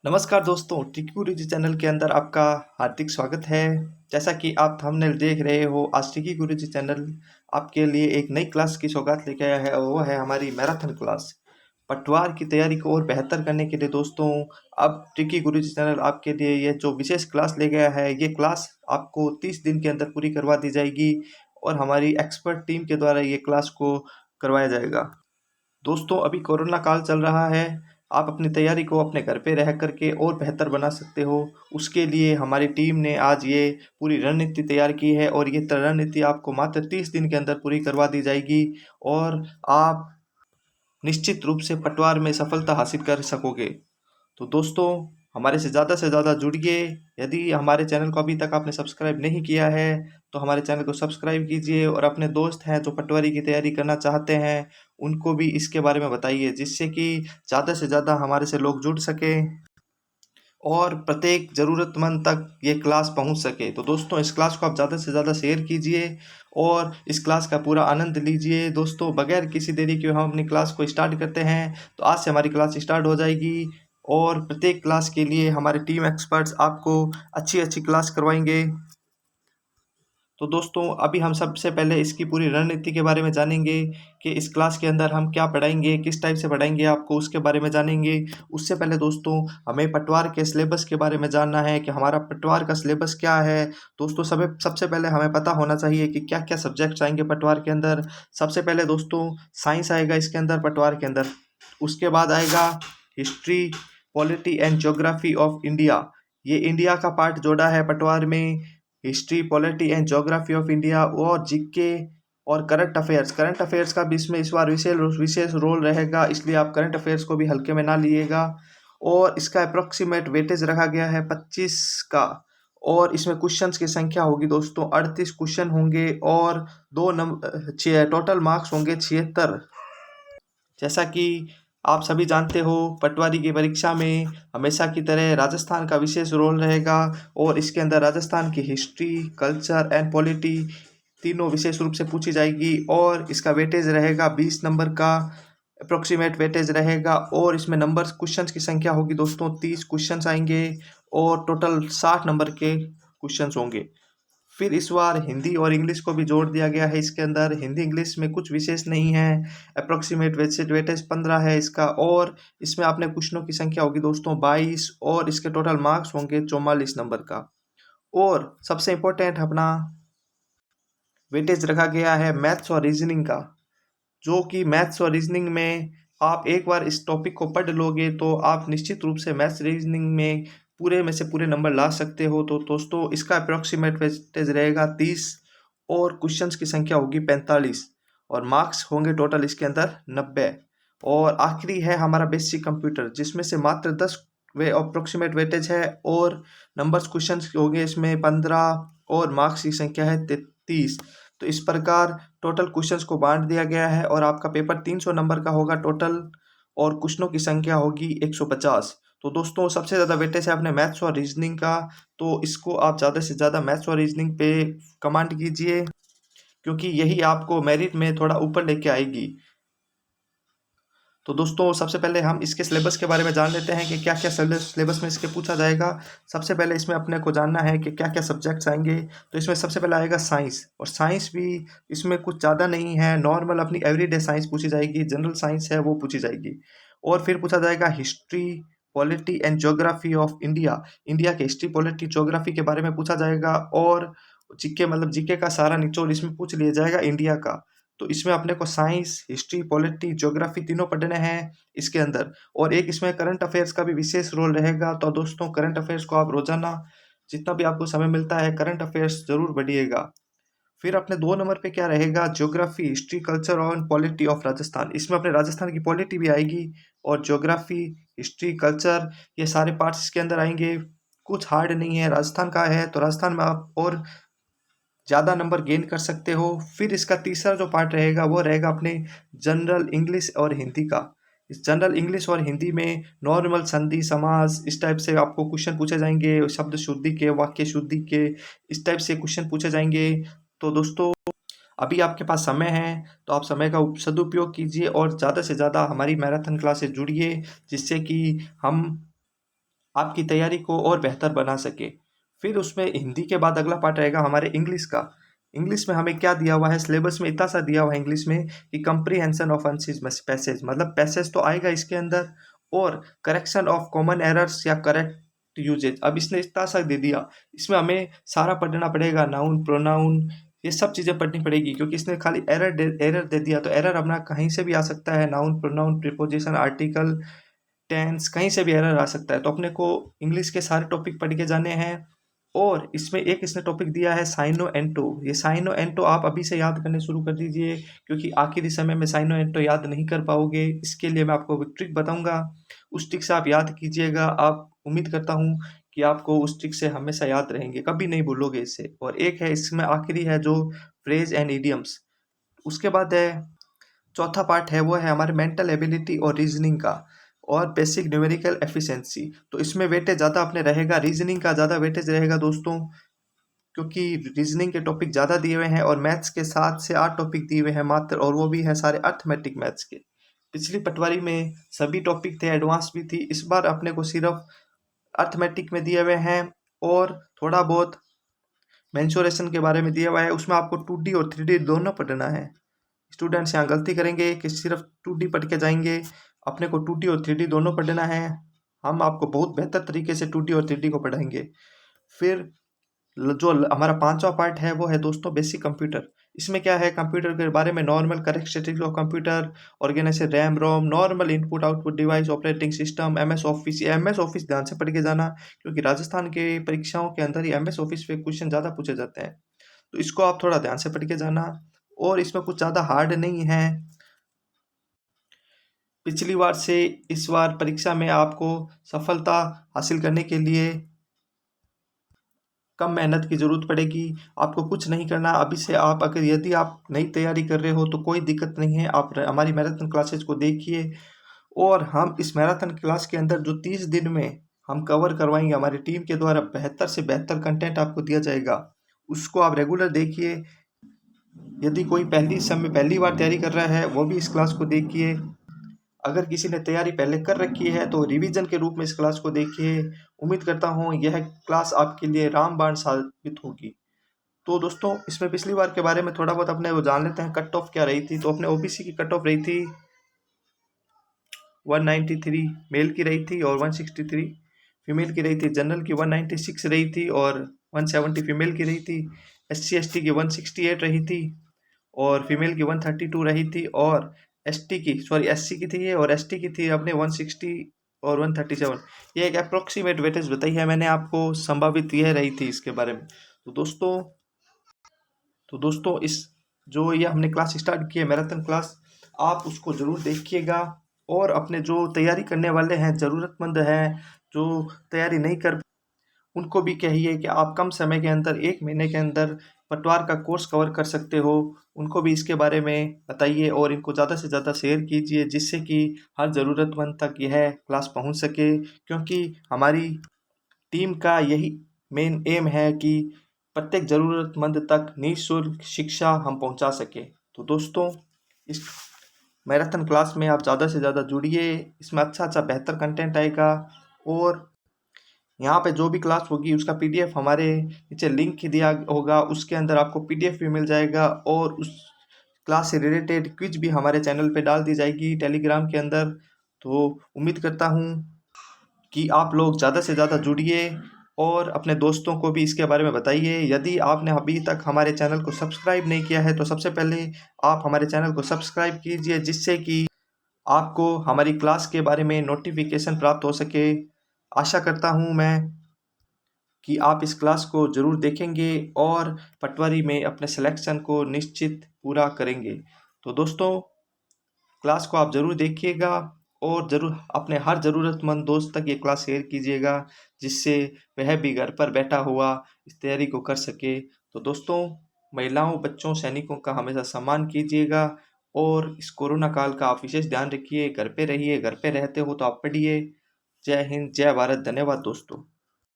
नमस्कार दोस्तों, टिकी गुरुजी चैनल के अंदर आपका हार्दिक स्वागत है। जैसा कि आप थंबनेल देख रहे हो, आज टिकी गुरुजी चैनल आपके लिए एक नई क्लास की सौगात लेके आया है और वो है हमारी मैराथन क्लास। पटवार की तैयारी को और बेहतर करने के लिए दोस्तों, अब टिकी गुरुजी चैनल आपके लिए ये जो विशेष क्लास ले गया है, ये क्लास आपको 30 दिन के अंदर पूरी करवा दी जाएगी और हमारी एक्सपर्ट टीम के द्वारा ये क्लास को करवाया जाएगा। दोस्तों, अभी कोरोना काल चल रहा है। आप अपनी तैयारी को अपने घर पे रह करके और बेहतर बना सकते हो। उसके लिए हमारी टीम ने आज ये पूरी रणनीति तैयार की है और ये रणनीति आपको मात्र 30 दिन के अंदर पूरी करवा दी जाएगी और आप निश्चित रूप से पटवार में सफलता हासिल कर सकोगे। तो दोस्तों, हमारे से ज़्यादा जुड़िए। यदि हमारे चैनल को अभी तक आपने सब्सक्राइब नहीं किया है तो हमारे चैनल को सब्सक्राइब कीजिए और अपने दोस्त हैं जो पटवारी की तैयारी करना चाहते हैं उनको भी इसके बारे में बताइए, जिससे कि ज़्यादा से ज़्यादा हमारे से लोग जुड़ सकें और प्रत्येक ज़रूरतमंद तक ये क्लास पहुंच सके। तो दोस्तों, इस क्लास को आप ज़्यादा से ज़्यादा शेयर कीजिए और इस क्लास का पूरा आनंद लीजिए। दोस्तों, बगैर किसी देरी के हम अपनी क्लास को स्टार्ट करते हैं। तो आज से हमारी क्लास स्टार्ट हो जाएगी और प्रत्येक क्लास के लिए हमारे टीम एक्सपर्ट्स आपको अच्छी अच्छी क्लास करवाएंगे। तो दोस्तों, अभी हम सबसे पहले इसकी पूरी रणनीति के बारे में जानेंगे कि इस क्लास के अंदर हम क्या पढ़ाएंगे, किस टाइप से पढ़ाएंगे आपको उसके बारे में जानेंगे। उससे पहले दोस्तों, हमें पटवार के सिलेबस के बारे में जानना है कि हमारा पटवार का सिलेबस क्या है। दोस्तों, सबसे पहले हमें पता होना चाहिए कि क्या क्या सब्जेक्ट्स आएंगे पटवार के अंदर। सबसे पहले दोस्तों, साइंस आएगा इसके अंदर पटवार के अंदर। उसके बाद आएगा history, polity and geography of India. ये इंडिया का पार्ट जोड़ा है पटवार में। History, polity and geography of India और जीके और करंट अफेयर्स का भी इसमें इस बार विशेष रोल रहेगा, इसलिए आप करंट अफेयर्स को भी हल्के में ना लीजिएगा। और इसका अप्रोक्सीमेट वेटेज रखा गया है 25 का और इसमें क्वेश्चंस की संख्या होगी दोस्तों 38 क्वेश्चन होंगे और दो नंबर टोटल मार्क्स होंगे 76। जैसा कि आप सभी जानते हो, पटवारी की परीक्षा में हमेशा की तरह राजस्थान का विशेष रोल रहेगा और इसके अंदर राजस्थान की हिस्ट्री, कल्चर एंड पॉलिटी तीनों विशेष रूप से पूछी जाएगी और इसका वेटेज रहेगा 20 नंबर का अप्रोक्सीमेट वेटेज रहेगा और इसमें नंबर्स क्वेश्चंस की संख्या होगी दोस्तों 30 क्वेश्चंस आएंगे और टोटल 60 नंबर के क्वेश्चंस होंगे। फिर इस बार हिंदी और इंग्लिश को भी जोड़ दिया गया है इसके अंदर। हिंदी इंग्लिश में कुछ विशेष नहीं है। अप्रोक्सीमेट वेटेज 15 है इसका और इसमें आपने क्वेश्चनों की संख्या होगी दोस्तों 22 और इसके टोटल मार्क्स होंगे 44 नंबर का। और सबसे इम्पोर्टेंट अपना वेटेज रखा गया है मैथ्स और रीजनिंग का, जो कि मैथ्स और रीजनिंग में आप एक बार इस टॉपिक को पढ़ लोगे तो आप निश्चित रूप से मैथ्स रीजनिंग में पूरे में से पूरे नंबर ला सकते हो। तो दोस्तों, इसका अप्रोक्सीमेट वेटेज रहेगा 30 और क्वेश्चंस की संख्या होगी 45 और मार्क्स होंगे टोटल इसके अंदर 90। और आखिरी है हमारा बेसिक कंप्यूटर, जिसमें से मात्र 10 वे अप्रोक्सीमेट वेटेज है और नंबर्स क्वेश्चंस होंगे इसमें 15 और मार्क्स की संख्या है 33। तो इस प्रकार टोटल क्वेश्चंस को बांट दिया गया है और आपका पेपर 300 नंबर का होगा टोटल और क्वेश्चनों की संख्या होगी 150। तो दोस्तों, सबसे ज़्यादा वेटेज है अपने मैथ्स और रीजनिंग का, तो इसको आप ज़्यादा से ज़्यादा मैथ्स और रीजनिंग पे कमांड कीजिए, क्योंकि यही आपको मेरिट में थोड़ा ऊपर लेके आएगी। तो दोस्तों, सबसे पहले हम इसके सिलेबस के बारे में जान लेते हैं कि क्या क्या सिलेबस में इसके पूछा जाएगा। सबसे पहले इसमें अपने को जानना है कि क्या क्या सब्जेक्ट्स आएंगे। तो इसमें सबसे पहले आएगा साइंस, और साइंस भी इसमें कुछ ज़्यादा नहीं है, नॉर्मल अपनी एवरीडे साइंस पूछी जाएगी, जनरल साइंस है वो पूछी जाएगी। और फिर पूछा जाएगा history, polity and geography of India. India के हिस्ट्री, पॉलिटी, ज्योग्राफी के बारे में पूछा जाएगा और जीके मतलब जीके का सारा निचोड़ इसमें पूछ लिया जाएगा इंडिया का। तो इसमें अपने को साइंस, हिस्ट्री, पॉलिटी, ज्योग्राफी तीनों पढ़ने हैं इसके अंदर। और एक इसमें करंट अफेयर्स का भी विशेष रोल रहेगा। तो दोस्तों, करंट अफेयर्स को आप रोजाना जितना भी आपको समय मिलता है करंट अफेयर्स जरूर पढ़िएगा। फिर अपने 2 नंबर पे क्या रहेगा, ज्योग्राफी, हिस्ट्री, कल्चर और पॉलिटी ऑफ राजस्थान। इसमें अपने राजस्थान की पॉलिटी भी आएगी और ज्योग्राफी, हिस्ट्री, कल्चर ये सारे पार्ट्स इसके अंदर आएंगे। कुछ हार्ड नहीं है, राजस्थान का है तो राजस्थान में आप और ज़्यादा नंबर गेन कर सकते हो। फिर इसका तीसरा जो पार्ट रहेगा वो रहेगा अपने जनरल इंग्लिश और हिंदी का। इस जनरल इंग्लिश और हिंदी में नॉर्मल संधि, समास इस टाइप से आपको क्वेश्चन पूछे जाएंगे, शब्द शुद्धि के, वाक्य शुद्धि के, इस टाइप से क्वेश्चन पूछे जाएंगे। तो दोस्तों, अभी आपके पास समय है तो आप समय का सदुपयोग कीजिए और ज़्यादा से ज़्यादा हमारी मैराथन क्लास से जुड़िए, जिससे कि हम आपकी तैयारी को और बेहतर बना सके। फिर उसमें हिंदी के बाद अगला पार्ट रहेगा हमारे इंग्लिश का। इंग्लिश में हमें क्या दिया हुआ है, सिलेबस में इतना सा दिया हुआ है इंग्लिश में कि कंप्रीहेंशन ऑफ अनसीज पैसेज, मतलब पैसेज तो आएगा इसके अंदर, और करेक्शन ऑफ कॉमन एरर्स या करेक्ट यूजेज। अब इसने इतना सा दे दिया, इसमें हमें सारा पढ़ना पड़ेगा, नाउन प्रोनाउन ये सब चीज़ें पढ़नी पड़ेगी, क्योंकि इसने खाली एरर दे दिया, तो एरर अपना कहीं से भी आ सकता है, noun pronoun preposition article tense कहीं से भी एरर आ सकता है। तो अपने को इंग्लिश के सारे टॉपिक पढ़ के जाने हैं। और इसमें एक इसने टॉपिक दिया है साइनो एंटो। ये साइनो एंटो आप अभी से याद करने शुरू कर दीजिए, क्योंकि आखिरी समय में साइनो एंटो याद नहीं कर पाओगे। इसके लिए मैं आपको एक ट्रिक बताऊंगा, उस ट्रिक से आप याद कीजिएगा। आप उम्मीद करता हूँ कि आपको उस ट्रिक से हमेशा याद रहेंगे, कभी नहीं भूलोगे इससे। और एक है इसमें आखिरी है जो फ्रेज एंड इडियम्स। उसके बाद है चौथा पार्ट है, वो है हमारे मेंटल एबिलिटी और रीजनिंग का, और बेसिक न्यूमेरिकल एफिशिएंसी। तो इसमें वेटेज ज़्यादा अपने रहेगा, रीजनिंग का ज़्यादा वेटेज रहेगा दोस्तों, क्योंकि रीजनिंग के टॉपिक ज़्यादा दिए हुए हैं। और मैथ्स के 7 से 8 टॉपिक दिए हुए हैं मात्र, और वो भी है सारे अर्थमेटिक मैथ्स के। पिछली पटवारी में सभी टॉपिक थे, एडवांस भी थी। इस बार अपने को सिर्फ अर्थमेटिक में दिए हुए हैं, और थोड़ा बहुत मेंसुरेशन के बारे में दिया हुआ है। उसमें आपको 2D और 3D दोनों पढ़ना है। स्टूडेंट्स यहाँ गलती करेंगे कि सिर्फ 2D पढ़ के जाएंगे, अपने को 2D और 3D दोनों पढ़ना है। हम आपको बहुत बेहतर तरीके से 2D और 3D को पढ़ाएंगे। फिर जो हमारा पांचवा पार्ट है वो है दोस्तों बेसिक कंप्यूटर। इसमें क्या है, कंप्यूटर के बारे में normal characteristics of computer, organisation, RAM ROM, normal input output device, operating system, MS office. ये एमएस ऑफिस ध्यान से पढ़ के जाना, क्योंकि राजस्थान के परीक्षाओं के अंदर ही एमएस ऑफिस पे क्वेश्चन ज़्यादा पूछे जाते हैं, तो इसको आप थोड़ा ध्यान से पढ़ के जाना। और इसमें कुछ ज़्यादा हार्ड नहीं है। पिछली बार से इस बार परीक्षा में आपको सफलता हासिल करने के लिए कम मेहनत की ज़रूरत पड़ेगी। आपको कुछ नहीं करना अभी से। आप अगर यदि आप नई तैयारी कर रहे हो तो कोई दिक्कत नहीं है, आप हमारी मैराथन क्लासेस को देखिए। और हम इस मैराथन क्लास के अंदर जो 30 दिन में हम कवर करवाएंगे, हमारी टीम के द्वारा बेहतर से बेहतर कंटेंट आपको दिया जाएगा, उसको आप रेगुलर देखिए। यदि कोई पहली बार तैयारी कर रहा है वो भी इस क्लास को देखिए। अगर किसी ने तैयारी पहले कर रखी है तो रिवीजन के रूप में इस क्लास को देखिए। उम्मीद करता हूँ यह क्लास आपके लिए रामबाण साबित होगी। तो दोस्तों इसमें पिछली बार के बारे में थोड़ा बहुत अपने वो जान लेते हैं, कट ऑफ क्या रही थी। तो अपने ओबीसी की कट ऑफ रही थी 193 मेल की रही थी, और 163 फीमेल की रही थी। जनरल की 196 रही थी, और 170 फीमेल की रही थी। SC ST की 168 रही थी, और फीमेल की 132 रही थी। और SC की थी ये, और ST की थी अपने 160 और 137। ये एक अप्रोक्सीमेट वेटेज बताई है मैंने आपको, संभावित यह रही थी इसके बारे में। तो दोस्तों इस जो ये हमने क्लास स्टार्ट की है मैराथन क्लास, आप उसको ज़रूर देखिएगा। और अपने जो तैयारी करने वाले हैं, ज़रूरतमंद हैं, जो तैयारी नहीं कर, उनको भी कहिए कि आप कम समय के अंदर 1 महीने के अंदर पटवार का कोर्स कवर कर सकते हो। उनको भी इसके बारे में बताइए, और इनको ज़्यादा से ज़्यादा शेयर कीजिए, जिससे कि हर ज़रूरतमंद तक यह क्लास पहुंच सके। क्योंकि हमारी टीम का यही मेन एम है कि प्रत्येक ज़रूरतमंद तक निःशुल्क शिक्षा हम पहुंचा सकें। तो दोस्तों इस मैराथन क्लास में आप ज़्यादा से ज़्यादा जुड़िए, इसमें अच्छा अच्छा बेहतर कंटेंट आएगा। और यहाँ पे जो भी क्लास होगी उसका PDF हमारे नीचे लिंक दिया होगा, उसके अंदर आपको PDF भी मिल जाएगा। और उस क्लास से रिलेटेड क्विज भी हमारे चैनल पे डाल दी जाएगी टेलीग्राम के अंदर। तो उम्मीद करता हूँ कि आप लोग ज़्यादा से ज़्यादा जुड़िए, और अपने दोस्तों को भी इसके बारे में बताइए। यदि आपने अभी तक हमारे चैनल को सब्सक्राइब नहीं किया है तो सबसे पहले आप हमारे चैनल को सब्सक्राइब कीजिए, जिससे कि आपको हमारी क्लास के बारे में नोटिफिकेशन प्राप्त हो सके। आशा करता हूँ मैं कि आप इस क्लास को ज़रूर देखेंगे, और पटवारी में अपने सिलेक्शन को निश्चित पूरा करेंगे। तो दोस्तों क्लास को आप ज़रूर देखिएगा, और ज़रूर अपने हर ज़रूरतमंद दोस्त तक ये क्लास शेयर कीजिएगा, जिससे वह भी घर पर बैठा हुआ इस तैयारी को कर सके। तो दोस्तों महिलाओं, बच्चों, सैनिकों का हमेशा सम्मान कीजिएगा, और इस कोरोना काल का आप विशेष ध्यान रखिए। घर पे रहिए, घर पे रहते हो तो आप पढ़िए। जय हिंद, जय भारत, धन्यवाद दोस्तों।